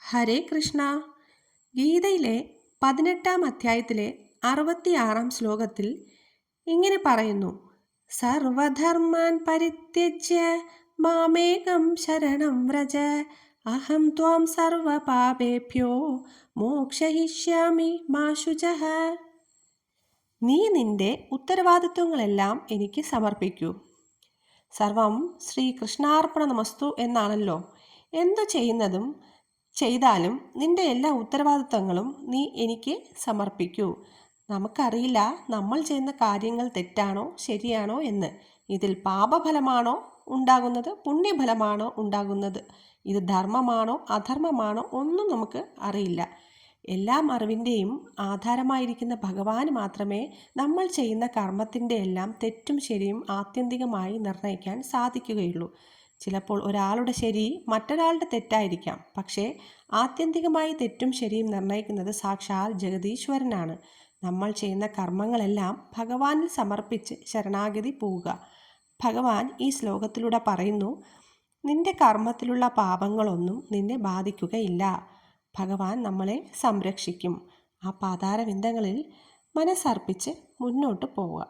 ഹരേ കൃഷ്ണ. ഗീതയിലെ 18-ാം അധ്യായത്തിലെ 66-ാം ശ്ലോകത്തിൽ ഇങ്ങനെ പറയുന്നു: സർവധർമാൻ പരിത്യജ്യ മാമേകം ശരണം വ്രജ അഹം ത്വാം സർവപാപേഭ്യോ മോക്ഷയിഷ്യാമി മാ ശുചഃ. നീ നിന്റെ ഉത്തരവാദിത്വങ്ങളെല്ലാം എനിക്ക് സമർപ്പിക്കൂ. സർവം ശ്രീകൃഷ്ണാർപ്പണമസ്തു എന്നാണല്ലോ. എന്തു ചെയ്താലും നിന്റെ എല്ലാ ഉത്തരവാദിത്തങ്ങളും നീ എനിക്ക് സമർപ്പിക്കൂ. നമുക്കറിയില്ല നമ്മൾ ചെയ്യുന്ന കാര്യങ്ങൾ തെറ്റാണോ ശരിയാണോ എന്ന്. ഇതിൽ പാപഫലമാണോ ഉണ്ടാകുന്നത്, പുണ്യഫലമാണോ ഉണ്ടാകുന്നത്, ഇത് ധർമ്മമാണോ അധർമ്മമാണോ ഒന്നും നമുക്ക് അറിയില്ല. എല്ലാം അറിവിൻ്റെയും ആധാരമായിരിക്കുന്ന ഭഗവാന് മാത്രമേ നമ്മൾ ചെയ്യുന്ന കർമ്മത്തിൻ്റെ എല്ലാം തെറ്റും ശരിയും ആത്യന്തികമായി നിർണ്ണയിക്കാൻ സാധിക്കുകയുള്ളൂ. ചിലപ്പോൾ ഒരാളുടെ ശരി മറ്റൊരാളുടെ തെറ്റായിരിക്കാം. പക്ഷേ ആത്യന്തികമായി തെറ്റും ശരിയും നിർണ്ണയിക്കുന്നത് സാക്ഷാൽ ജഗദീശ്വരനാണ്. നമ്മൾ ചെയ്യുന്ന കർമ്മങ്ങളെല്ലാം ഭഗവാനിൽ സമർപ്പിച്ച് ശരണാഗതി പോവുക. ഭഗവാൻ ഈ ശ്ലോകത്തിലൂടെ പറയുന്നു, നിന്റെ കർമ്മത്തിലുള്ള പാപങ്ങളൊന്നും നിന്നെ ബാധിക്കുകയില്ല. ഭഗവാൻ നമ്മളെ സംരക്ഷിക്കും. ആ പാതാരവിന്ദങ്ങളിൽ മനസ്സർപ്പിച്ച് മുന്നോട്ട് പോവുക.